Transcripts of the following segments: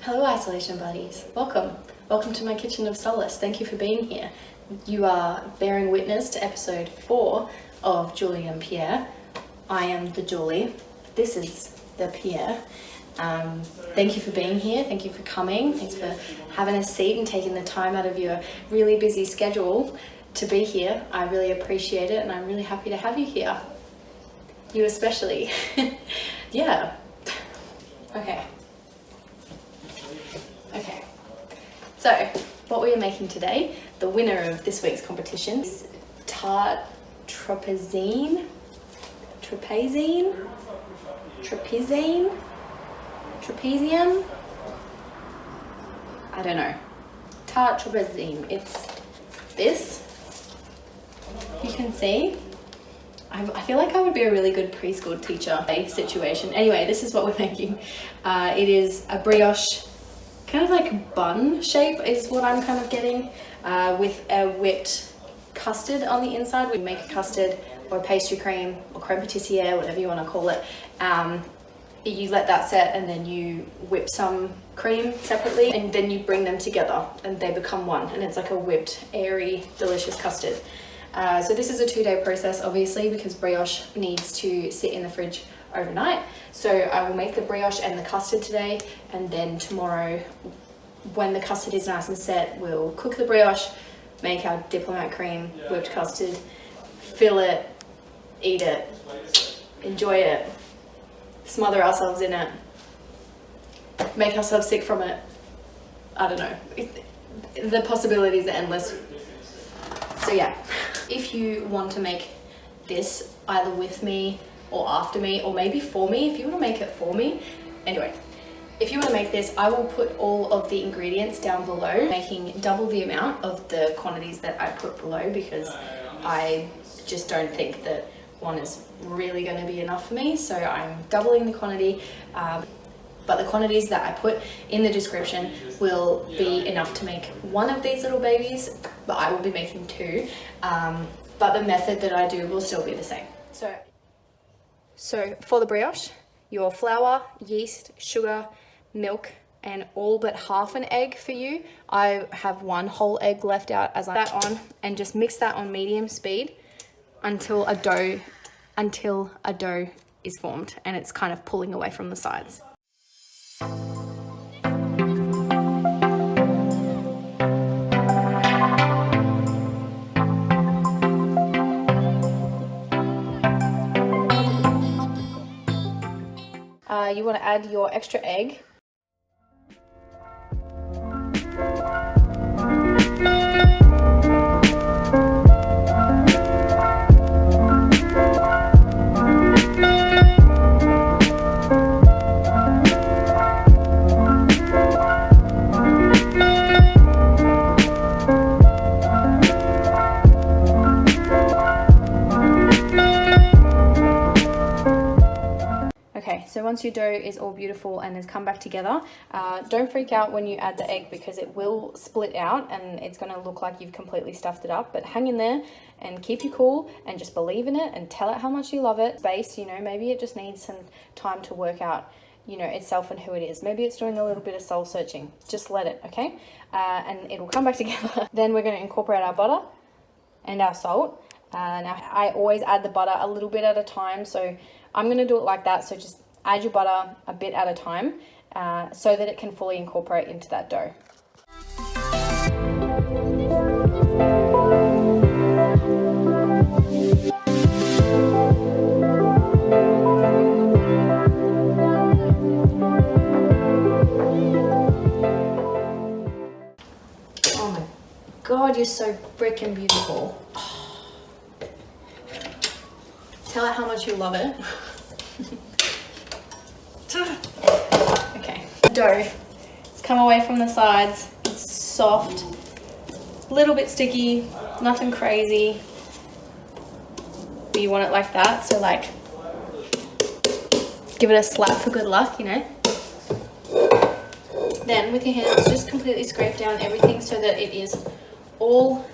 Hello isolation buddies, welcome to my kitchen of solace. Thank you for being here. You are bearing witness to episode 4 of Julie and Pierre. I am the Julie, this is the Pierre. Thank you for being here, thank you for coming, thanks for having a seat and taking the time out of your really busy schedule to be here. I really appreciate it and I'm really happy to have you here. You especially. Yeah. Okay, so what we are making today, the winner of this week's competition is Tarte Tropezienne, I don't know, Tarte Tropezienne. It's this, you can see. I feel like I would be a really good preschool teacher situation. Anyway, this is what we're making. It is a brioche, kind of like bun shape is what I'm kind of getting, with a whipped custard on the inside. We make a custard or a pastry cream or creme patissiere, whatever you want to call it. You let that set and then you whip some cream separately and then you bring them together and they become one, and it's like a whipped, airy, delicious custard. So this is a 2-day process, obviously, because brioche needs to sit in the fridge overnight. So I will make the brioche and the custard today, and then tomorrow, when the custard is nice and set, we'll cook the brioche, make our diplomat cream, whipped custard, fill it, eat it, enjoy it, smother ourselves in it, make ourselves sick from it. I don't know. The possibilities are endless. So yeah. If you want to make this either with me or after me, or maybe for me, if you want to make it for me. Anyway, if you want to make this, I will put all of the ingredients down below, making double the amount of the quantities that I put below, because I just don't think that one is really going to be enough for me. So I'm doubling the quantity. But the quantities that I put in the description will be enough to make one of these little babies, but I will be making 2. But the method that I do will still be the same. So for the brioche, your flour, yeast, sugar, milk, and all but half an egg for you. I have 1 whole egg left out as I put that on, and just mix that on medium speed until a dough is formed and it's kind of pulling away from the sides. You want to add your extra egg. So once your dough is all beautiful and has come back together, don't freak out when you add the egg, because it will split out and it's going to look like you've completely stuffed it up. But hang in there and keep you cool and just believe in it and tell it how much you love it. Space, you know, maybe it just needs some time to work out, you know, itself and who it is. Maybe it's doing a little bit of soul searching. Just let it, okay? And it will come back together. Then we're going to incorporate our butter and our salt. Now I always add the butter a little bit at a time, so I'm going to do it like that. So just add your butter a bit at a time, so that it can fully incorporate into that dough. Oh my God, you're so freaking beautiful. Tell her how much you love it. Okay, dough, it's come away from the sides, it's soft, a little bit sticky, nothing crazy, but you want it like that, so like, give it a slap for good luck, you know. Then with your hands, just completely scrape down everything so that it is all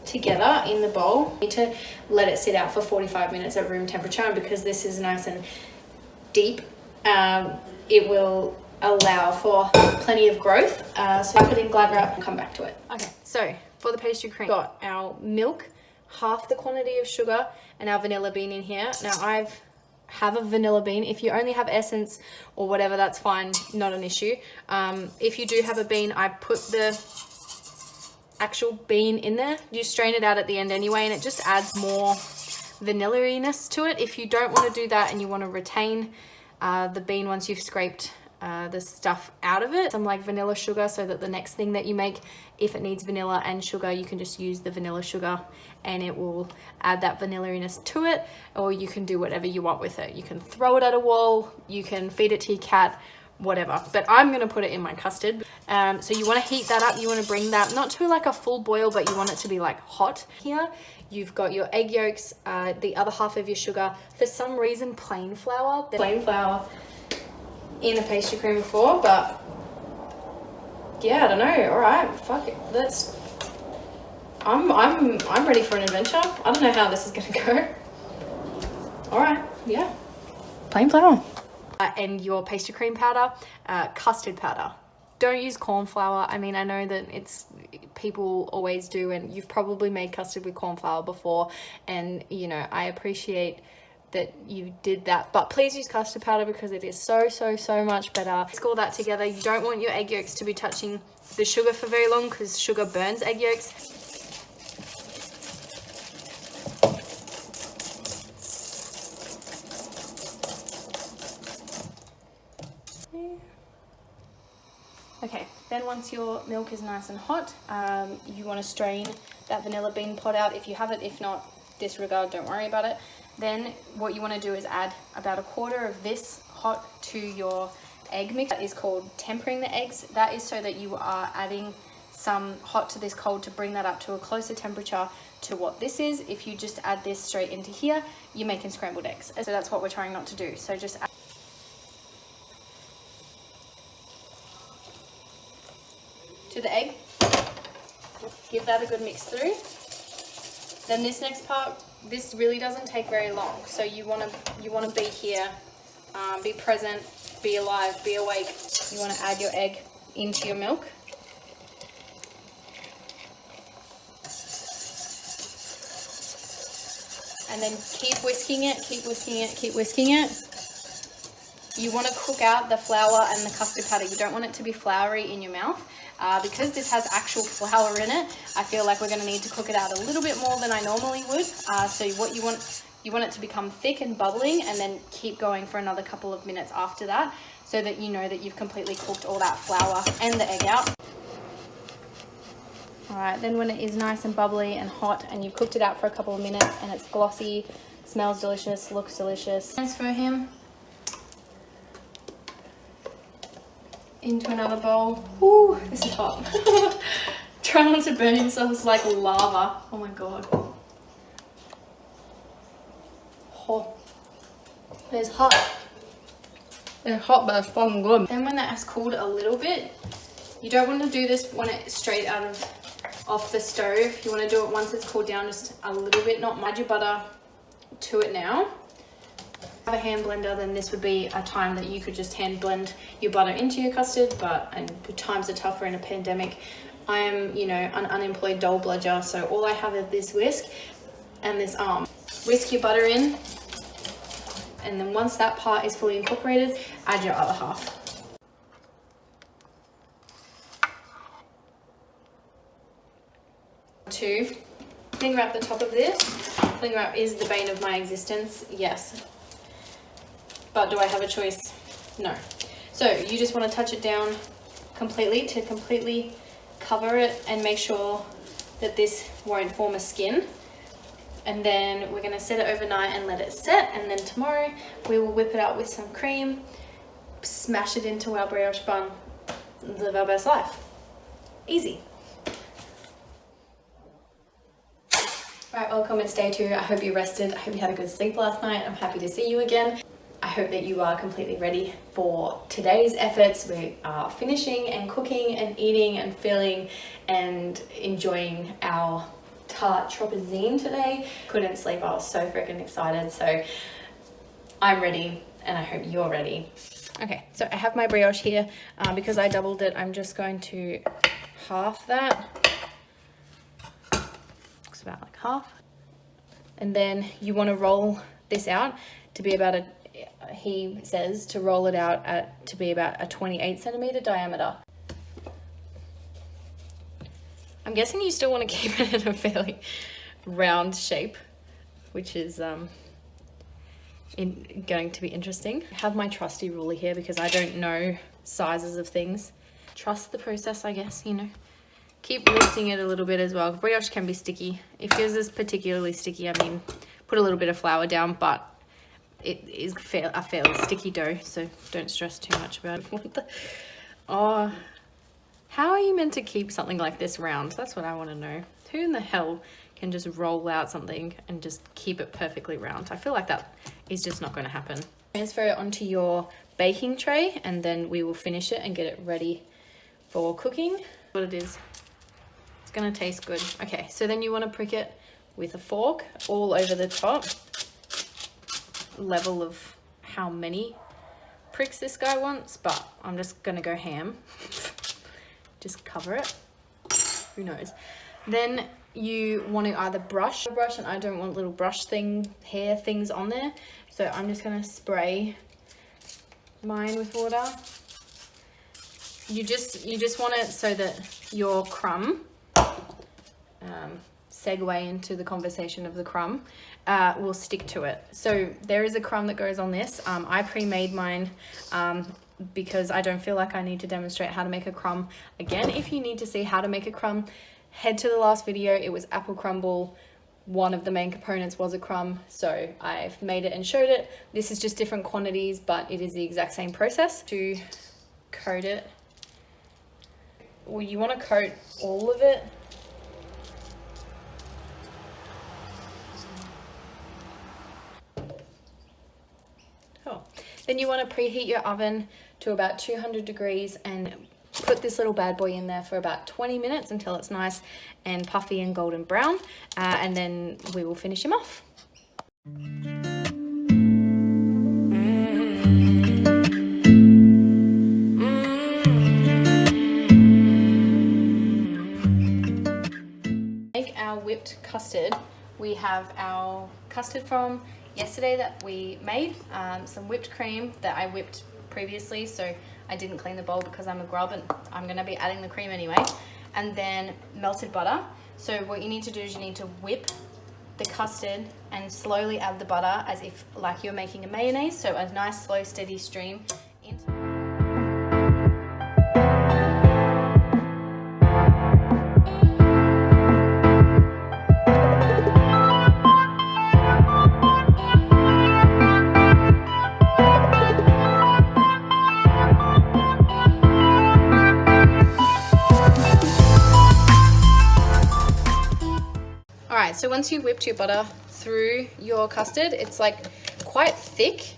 together in the bowl. You need to let it sit out for 45 minutes at room temperature, and because this is nice and deep, it will allow for plenty of growth. So I put in Glad wrap and come back to it. Okay, so for the pastry cream, we've got our milk, half the quantity of sugar, and our vanilla bean in here. Now I have a vanilla bean. If you only have essence or whatever, that's fine, not an issue. If you do have a bean, I put the actual bean in there. You strain it out at the end anyway, and it just adds more vanilla-iness to it. If you don't want to do that and you want to retain the bean once you've scraped the stuff out of it, some like vanilla sugar, so that the next thing that you make, if it needs vanilla and sugar, you can just use the vanilla sugar and it will add that vanilla-iness to it. Or you can do whatever you want with it. You can throw it at a wall, you can feed it to your cat, whatever, but I'm gonna put it in my custard. So you want to heat that up. You want to bring that not to like a full boil, but you want it to be like hot. Here you've got your egg yolks, the other half of your sugar. For some reason, plain flour in a pastry cream before, but yeah, I don't know. All right, fuck it. I'm ready for an adventure. I don't know how this is gonna go. All right, yeah, plain flour. And your pastry cream powder, custard powder. Don't use corn flour. I mean, I know that people always do, and you've probably made custard with corn flour before, and you know, I appreciate that you did that, but please use custard powder because it is so much better. Mix all that together. You don't want your egg yolks to be touching the sugar for very long because sugar burns egg yolks. Okay, then once your milk is nice and hot, you want to strain that vanilla bean pod out if you have it. If not, disregard, don't worry about it. Then what you want to do is add about 1/4 of this hot to your egg mix. That is called tempering the eggs. That is so that you are adding some hot to this cold to bring that up to a closer temperature to what this is. If you just add this straight into here, you're making scrambled eggs. So that's what we're trying not to do. So just add to the egg, give that a good mix through. Then this next part, this really doesn't take very long. So you want to be here, be present, be alive, be awake. You want to add your egg into your milk. And then keep whisking it, keep whisking it, keep whisking it. You want to cook out the flour and the custard powder. You don't want it to be floury in your mouth. Because this has actual flour in it, I feel like we're going to need to cook it out a little bit more than I normally would. So what you want it to become thick and bubbling, and then keep going for another couple of minutes after that, so that you know that you've completely cooked all that flour and the egg out. All right, then when it is nice and bubbly and hot and you've cooked it out for a couple of minutes and it's glossy, smells delicious, looks delicious, transfer him into another bowl. Ooh, this is hot. Try not to burn yourself, it's like lava. Oh my god. Hot. It's hot. It's hot, but it's fucking good. Then when that has cooled a little bit, you don't want to do this when it's straight off the stove. You want to do it once it's cooled down just a little bit, not add your butter to it now. If you have a hand blender, then this would be a time that you could just hand blend your butter into your custard, and times are tougher in a pandemic. I am, you know, an unemployed dole bludger, so all I have is this whisk and this arm. Whisk your butter in, and then once that part is fully incorporated, add your other half. To cling wrap the top of this. Cling wrap is the bane of my existence, yes. But do I have a choice? No. So you just want to touch it down completely to completely cover it and make sure that this won't form a skin. And then we're going to set it overnight and let it set, and then tomorrow we will whip it out with some cream, smash it into our brioche bun, live our best life. Easy. Right, welcome, it's day 2. I hope you rested. I hope you had a good sleep last night. I'm happy to see you again. I hope that you are completely ready for today's efforts. We are finishing and cooking and eating and filling and enjoying our Tarte Tropezienne today. Couldn't sleep, I was so freaking excited. So I'm ready, and I hope you're ready. Okay, so I have my brioche here. Because I doubled it, I'm just going to half that. Looks about like half. And then you want to roll this out to be about a, he says to roll it out to be about a 28 centimeter diameter. I'm guessing you still want to keep it in a fairly round shape, which is going to be interesting. I have my trusty ruler here because I don't know sizes of things. Trust the process, I guess, you know. Keep lifting it a little bit as well. Brioche can be sticky. If yours is particularly sticky, I mean, put a little bit of flour down, but it is a fairly sticky dough, so don't stress too much about it. What the? Oh, how are you meant to keep something like this round? That's what I want to know. Who in the hell can just roll out something and just keep it perfectly round? I feel like that is just not going to happen. Transfer it onto your baking tray, and then we will finish it and get it ready for cooking. What it is. It's going to taste good. Okay, so then you want to prick it with a fork all over the top. Level of how many pricks this guy wants, but I'm just gonna go ham. Just cover it. Who knows? Then you want to either brush, and I don't want little brush hair things on there, so I'm just gonna spray mine with water. You just want it so that your crumb, segue into the conversation of the crumb, will stick to it. So there is a crumb that goes on this. I pre-made mine because I don't feel like I need to demonstrate how to make a crumb again. If you need to see how to make a crumb, head to the last video. It was apple crumble. One of the main components was a crumb, so I've made it and showed it. This is just different quantities, but it is the exact same process. To coat it, well, you want to coat all of it. Then you want to preheat your oven to about 200 degrees and put this little bad boy in there for about 20 minutes until it's nice and puffy and golden brown, and then we will finish him off. Make our whipped custard. We have our custard from yesterday that we made, some whipped cream that I whipped previously, so I didn't clean the bowl because I'm a grub and I'm going to be adding the cream anyway, and then melted butter. So what you need to do is you need to whip the custard and slowly add the butter as if like you're making a mayonnaise, so a nice slow steady stream into. So once you've whipped your butter through your custard, it's like quite thick.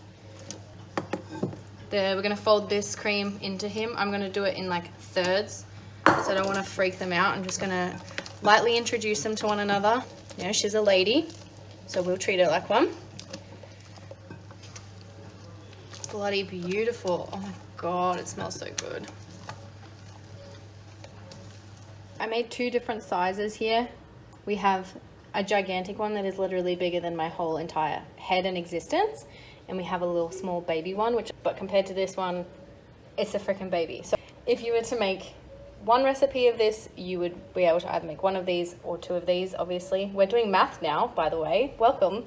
We're gonna fold this cream into him. I'm gonna do it in like thirds, so I don't wanna freak them out. I'm just gonna lightly introduce them to one another. You know, she's a lady, so we'll treat her like one. Bloody beautiful. Oh my God, it smells so good. I made two different sizes here. We have a gigantic one that is literally bigger than my whole entire head in existence, and we have a little small baby one, but compared to this one, it's a freaking baby. So if you were to make one recipe of this, you would be able to either make one of these or two of these. Obviously, we're doing math now, by the way. Welcome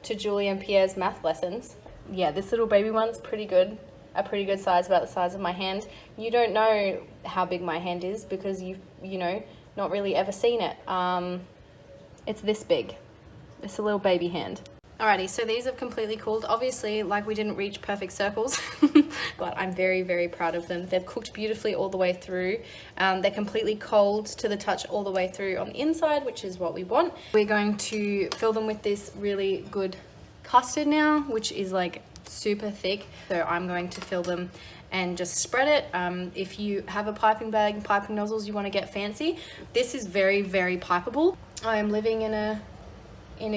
to Julie and Pierre's math lessons. Yeah, this little baby one's pretty good, a pretty good size, about the size of my hand. You don't know how big my hand is because you know, not really ever seen it. It's this big. It's a little baby hand. Alrighty, so these have completely cooled. Obviously, like, we didn't reach perfect circles, but I'm very, very proud of them. They've cooked beautifully all the way through. They're completely cold to the touch all the way through on the inside, which is what we want. We're going to fill them with this really good custard now, which is like super thick. So I'm going to fill them and just spread it. If you have a piping bag and piping nozzles, you want to get fancy. This is very, very pipeable. I am living in a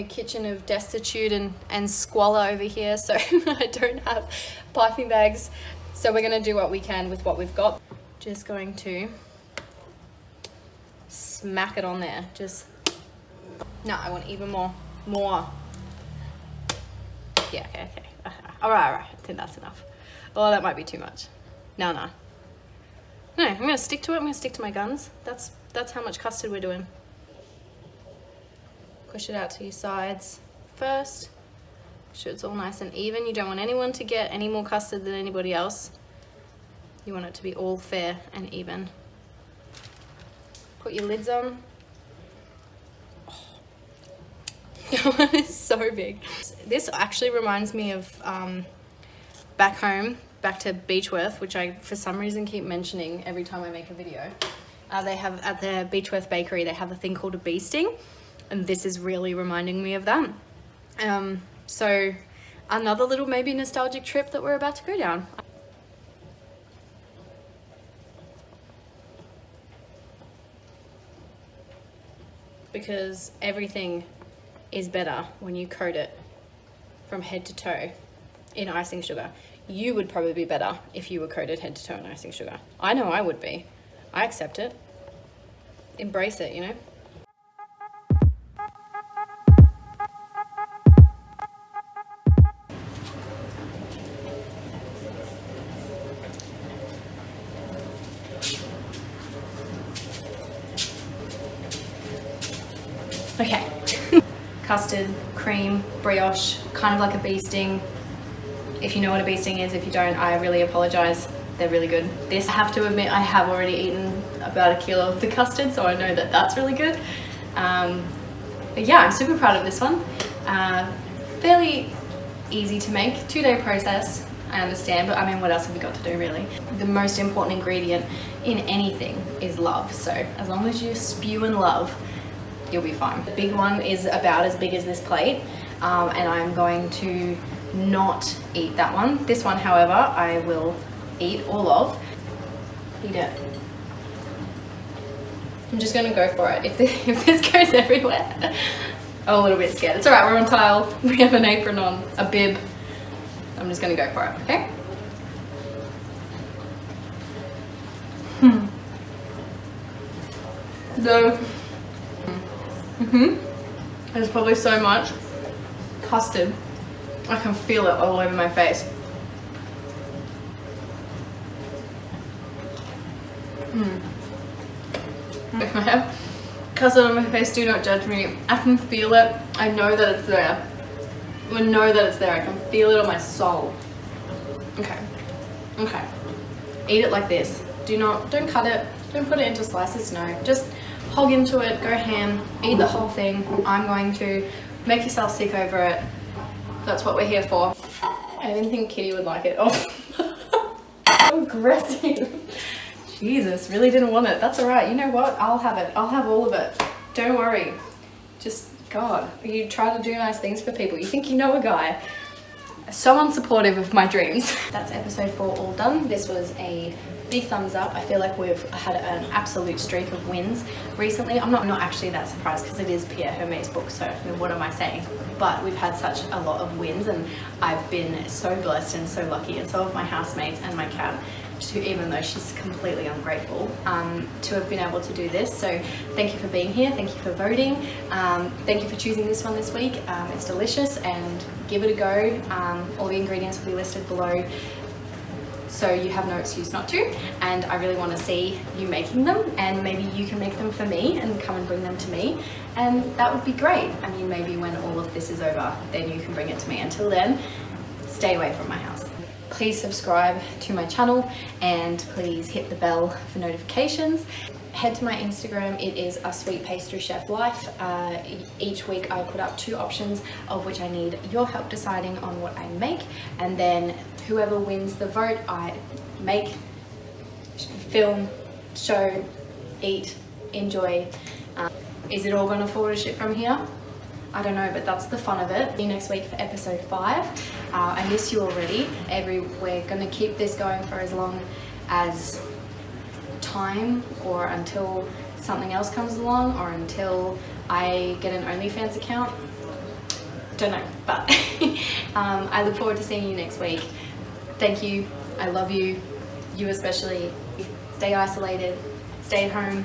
kitchen of destitute and squalor over here, so I don't have piping bags So we're gonna do what we can with what we've got. Just going to smack it on there. Just, no, I want even more. Yeah, okay. All right, I think that's enough. Oh, that might be too much. No, I'm gonna stick to it. I'm gonna stick to my guns. That's how much custard we're doing. Push it out to your sides first. Sure it's all nice and even. You don't want anyone to get any more custard than anybody else. You want it to be all fair and even. Put your lids on. Oh. That one is so big. This actually reminds me of back home, back to Beechworth, which I for some reason keep mentioning every time I make a video. They have at the Beechworth bakery, they have a thing called a bee sting, and this is really reminding me of that. So another little maybe nostalgic trip that we're about to go down. Because everything is better when you coat it from head to toe in icing sugar. You would probably be better if you were coated head to toe in icing sugar. I know I would be. I accept it. Embrace it, you know? Okay. Custard, cream, brioche, kind of like a bee sting. If you know what a bee sting is, if you don't, I really apologize. They're really good. This, I have to admit, I have already eaten about 1 kilo of the custard, so I know that that's really good. But yeah, I'm super proud of this one. Fairly easy to make, 2-day process, I understand, but I mean, what else have we got to do really? The most important ingredient in anything is love, so as long as you spew in love, you'll be fine. The big one is about as big as this plate, and I'm going to not eat that one. This one, however, I will eat all of. Eat it. I'm just gonna go for it. If this goes everywhere, I'm a little bit scared. It's all right, we're on tile. We have an apron on, a bib. I'm just gonna go for it, okay? No. There's probably so much custard. I can feel it all over my face. If I have custard on my face, do not judge me. I can feel it. I know that it's there. I know that it's there. I can feel it on my soul. Okay. Eat it like this. Don't cut it. Don't put it into slices, no. Just hog into it, go ham, eat the whole thing. I'm going to make yourself sick over it. That's what we're here for. I didn't think Kitty would like it. Oh, so aggressive. Jesus, really didn't want it. That's all right. You know what? I'll have it. I'll have all of it. Don't worry. Just, God, you try to do nice things for people. You think you know a guy. So unsupportive of my dreams. That's episode 4 all done. This was a big thumbs up. I feel like we've had an absolute streak of wins recently. I'm not actually that surprised because it is Pierre Herme's book, so I mean, what am I saying? But we've had such a lot of wins, and I've been so blessed and so lucky, and so have my housemates and my cat, even though she's completely ungrateful, to have been able to do this. So thank you for being here, thank you for voting, thank you for choosing this one this week. It's delicious, and give it a go. All the ingredients will be listed below, so you have no excuse not to, and I really want to see you making them, and maybe you can make them for me and come and bring them to me, and that would be great. I mean, maybe when all of this is over, then you can bring it to me. Until then, stay away from my house. Please subscribe to my channel, and please hit the bell for notifications. Head to my Instagram, it is A Sweet Pastry Chef Life. Each week I put up 2 options of which I need your help deciding on what I make, and then whoever wins the vote, I make, film, show, eat, enjoy. Is it all gonna fall to shit from here? I don't know, but that's the fun of it. See you next week for episode 5. I miss you already. We're gonna keep this going for as long as time, or until something else comes along, or until I get an OnlyFans account. Don't know, but I look forward to seeing you next week. Thank you. I love you. You especially. Stay isolated. Stay at home.